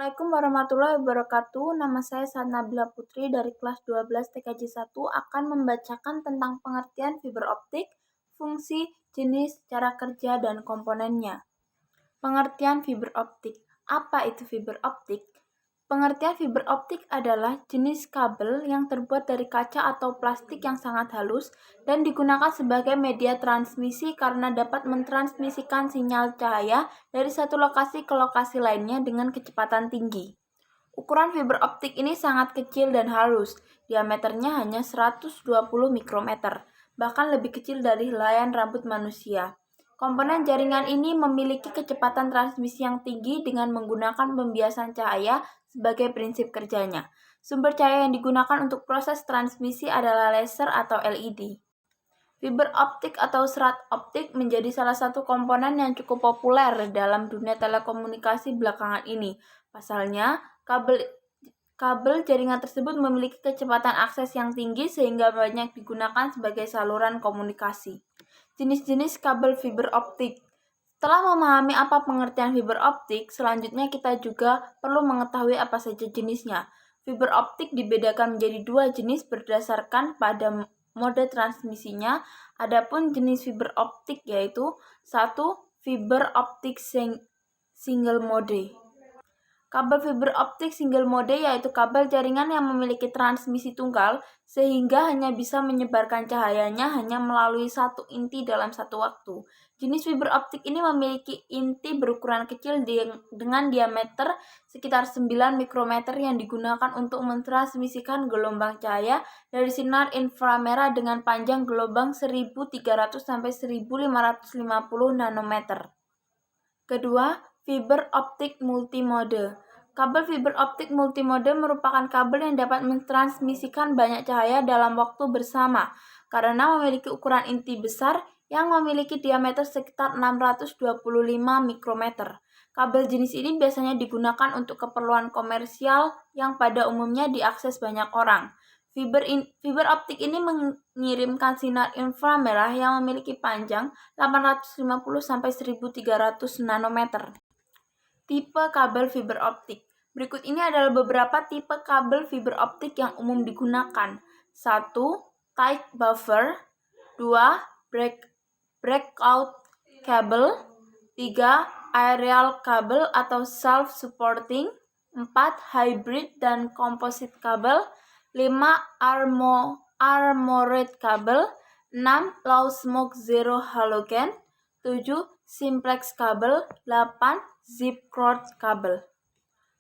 Assalamualaikum warahmatullahi wabarakatuh. Nama saya Nabila Putri dari kelas 12 TKJ 1 akan membacakan tentang pengertian fiber optik, fungsi, jenis, cara kerja, dan komponennya. Pengertian fiber optik. Apa itu fiber optik? Pengertian fiber optik adalah jenis kabel yang terbuat dari kaca atau plastik yang sangat halus dan digunakan sebagai media transmisi karena dapat mentransmisikan sinyal cahaya dari satu lokasi ke lokasi lainnya dengan kecepatan tinggi. Ukuran fiber optik ini sangat kecil dan halus, diameternya hanya 120 mikrometer, bahkan lebih kecil dari helaian rambut manusia. Komponen jaringan ini memiliki kecepatan transmisi yang tinggi dengan menggunakan pembiasan cahaya sebagai prinsip kerjanya. Sumber cahaya yang digunakan untuk proses transmisi adalah laser atau LED. Fiber optik atau serat optik menjadi salah satu komponen yang cukup populer dalam dunia telekomunikasi belakangan ini. Pasalnya, kabel jaringan tersebut memiliki kecepatan akses yang tinggi sehingga banyak digunakan sebagai saluran komunikasi. Jenis-jenis kabel fiber optik. Setelah memahami apa pengertian fiber optik, selanjutnya kita juga perlu mengetahui apa saja jenisnya. Fiber optik dibedakan menjadi dua jenis berdasarkan pada mode transmisinya. Adapun jenis fiber optik yaitu 1. Fiber optik single mode. Kabel fiber optik single mode yaitu kabel jaringan yang memiliki transmisi tunggal sehingga hanya bisa menyebarkan cahayanya hanya melalui satu inti dalam satu waktu. Jenis fiber optik ini memiliki inti berukuran kecil dengan diameter sekitar 9 mikrometer yang digunakan untuk mentransmisikan gelombang cahaya dari sinar inframerah dengan panjang gelombang 1300 sampai 1550 nanometer. Kedua, fiber optik multimode. Kabel fiber optik multimode merupakan kabel yang dapat mentransmisikan banyak cahaya dalam waktu bersama karena memiliki ukuran inti besar yang memiliki diameter sekitar 625 mikrometer. Kabel jenis ini biasanya digunakan untuk keperluan komersial yang pada umumnya diakses banyak orang. Fiber optik ini mengirimkan sinar inframerah yang memiliki panjang 850 sampai 1300 nanometer. Tipe kabel fiber optik. Berikut ini adalah beberapa tipe kabel fiber optik yang umum digunakan. 1. Tight buffer. 2. Breakout cable. 3. Aerial cable atau self-supporting. 4. Hybrid dan composite kabel. 5. Armored kabel. 6. Low smoke zero halogen. 7. Simplex kabel. 8. Zip cord kabel.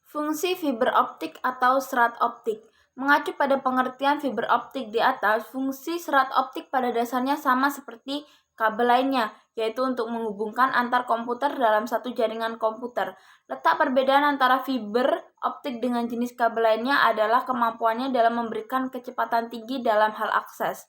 Fungsi fiber optik atau serat optik. Mengacu pada pengertian fiber optik di atas, fungsi serat optik pada dasarnya sama seperti kabel lainnya, yaitu untuk menghubungkan antar komputer dalam satu jaringan komputer. Letak perbedaan antara fiber optik dengan jenis kabel lainnya adalah kemampuannya dalam memberikan kecepatan tinggi dalam hal akses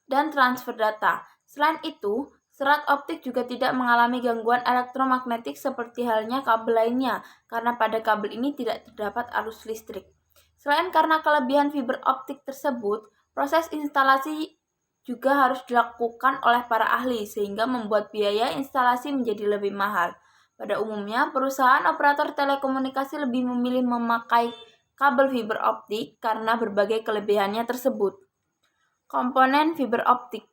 dan transfer data. Selain itu, serat optik juga tidak mengalami gangguan elektromagnetik seperti halnya kabel lainnya, karena pada kabel ini tidak terdapat arus listrik. Selain karena kelebihan fiber optik tersebut, proses instalasi juga harus dilakukan oleh para ahli, sehingga membuat biaya instalasi menjadi lebih mahal. Pada umumnya, perusahaan operator telekomunikasi lebih memilih memakai kabel fiber optik karena berbagai kelebihannya tersebut. Komponen fiber optik.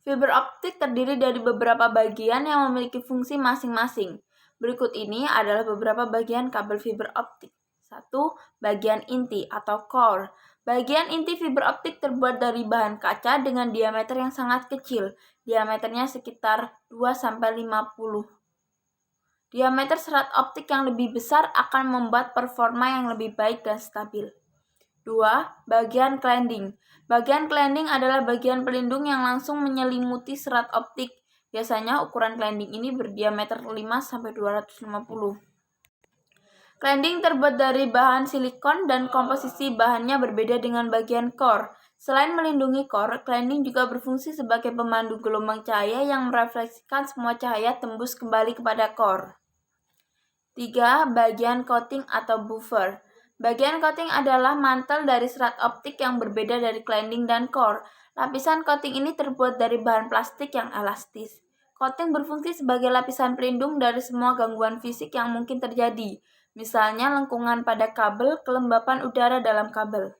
Fiber optik terdiri dari beberapa bagian yang memiliki fungsi masing-masing. Berikut ini adalah beberapa bagian kabel fiber optik. 1. Bagian inti atau core. Bagian inti fiber optik terbuat dari bahan kaca dengan diameter yang sangat kecil. Diameternya sekitar 2-50. Diameter serat optik yang lebih besar akan membuat performa yang lebih baik dan stabil. 2. Bagian cladding. Bagian cladding adalah bagian pelindung yang langsung menyelimuti serat optik. Biasanya ukuran cladding ini berdiameter 5-250. Cladding terbuat dari bahan silikon dan komposisi bahannya berbeda dengan bagian core. Selain melindungi core, cladding juga berfungsi sebagai pemandu gelombang cahaya yang merefleksikan semua cahaya tembus kembali kepada core. 3. Bagian coating atau buffer. Bagian coating adalah mantel dari serat optik yang berbeda dari cladding dan core. Lapisan coating ini terbuat dari bahan plastik yang elastis. Coating berfungsi sebagai lapisan pelindung dari semua gangguan fisik yang mungkin terjadi. misalnya lengkungan pada kabel, kelembapan udara dalam kabel.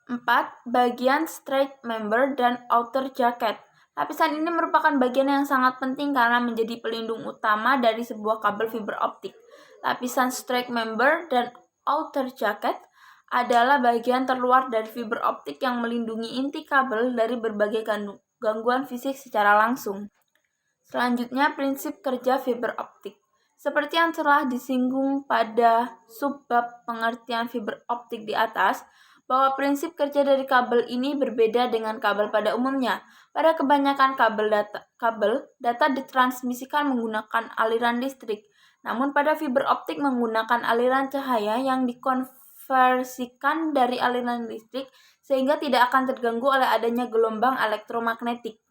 4. Bagian straight member dan outer jacket. Lapisan ini merupakan bagian yang sangat penting karena menjadi pelindung utama dari sebuah kabel fiber optik. Lapisan straight member dan outer jacket adalah bagian terluar dari fiber optik yang melindungi inti kabel dari berbagai gangguan fisik secara langsung. Selanjutnya, prinsip kerja fiber optik. Seperti yang telah disinggung pada subbab pengertian fiber optik di atas, bahwa prinsip kerja dari kabel ini berbeda dengan kabel pada umumnya. Pada kebanyakan kabel data ditransmisikan menggunakan aliran listrik. Namun pada fiber optik menggunakan aliran cahaya yang dikonversikan dari aliran listrik sehingga tidak akan terganggu oleh adanya gelombang elektromagnetik.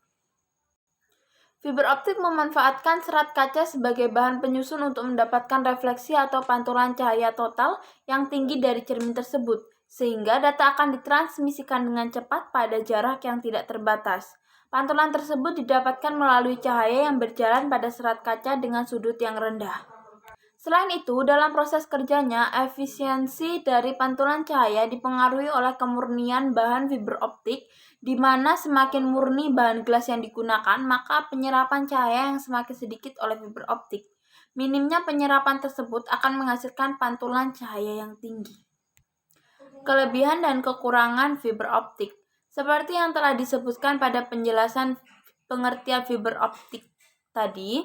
Fiber optik memanfaatkan serat kaca sebagai bahan penyusun untuk mendapatkan refleksi atau pantulan cahaya total yang tinggi dari cermin tersebut, sehingga data akan ditransmisikan dengan cepat pada jarak yang tidak terbatas. Pantulan tersebut didapatkan melalui cahaya yang berjalan pada serat kaca dengan sudut yang rendah. Selain itu, dalam proses kerjanya, efisiensi dari pantulan cahaya dipengaruhi oleh kemurnian bahan fiber optik, di mana semakin murni bahan gelas yang digunakan, maka penyerapan cahaya yang semakin sedikit oleh fiber optik. Minimnya penyerapan tersebut akan menghasilkan pantulan cahaya yang tinggi. Kelebihan dan kekurangan fiber optik. Seperti yang telah disebutkan pada penjelasan pengertian fiber optik tadi,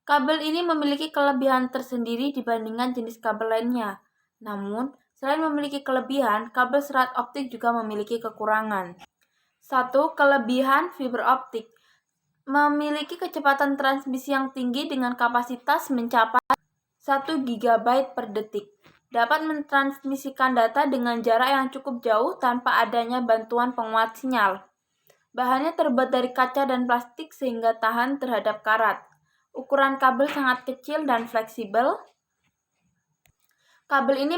kabel ini memiliki kelebihan tersendiri dibandingkan jenis kabel lainnya. Namun, selain memiliki kelebihan, kabel serat optik juga memiliki kekurangan. 1. Kelebihan fiber optik. Memiliki kecepatan transmisi yang tinggi dengan kapasitas mencapai 1 GB per detik. Dapat mentransmisikan data dengan jarak yang cukup jauh tanpa adanya bantuan penguat sinyal. Bahannya terbuat dari kaca dan plastik sehingga tahan terhadap karat. Ukuran kabel sangat kecil dan fleksibel. Kabel ini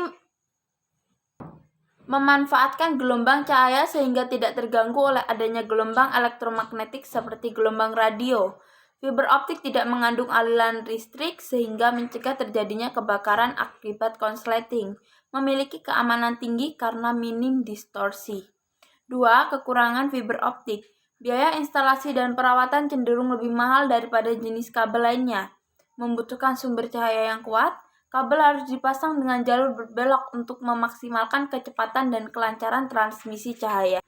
memanfaatkan gelombang cahaya sehingga tidak terganggu oleh adanya gelombang elektromagnetik seperti gelombang radio. Fiber optik tidak mengandung aliran listrik sehingga mencegah terjadinya kebakaran akibat konsleting. Memiliki keamanan tinggi karena minim distorsi. 2. Kekurangan fiber optik. Biaya instalasi dan perawatan cenderung lebih mahal daripada jenis kabel lainnya. Membutuhkan sumber cahaya yang kuat. Kabel harus dipasang dengan jalur berbelok untuk memaksimalkan kecepatan dan kelancaran transmisi cahaya.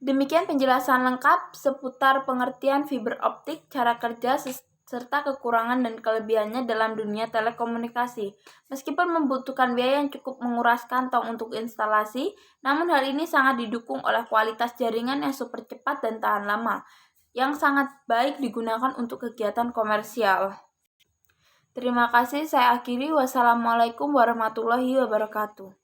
Demikian penjelasan lengkap seputar pengertian fiber optik, cara kerja, serta kekurangan dan kelebihannya dalam dunia telekomunikasi. Meskipun membutuhkan biaya yang cukup menguras kantong untuk instalasi, namun hal ini sangat didukung oleh kualitas jaringan yang super cepat dan tahan lama, yang sangat baik digunakan untuk kegiatan komersial. Terima kasih, saya akhiri. Wassalamualaikum warahmatullahi wabarakatuh.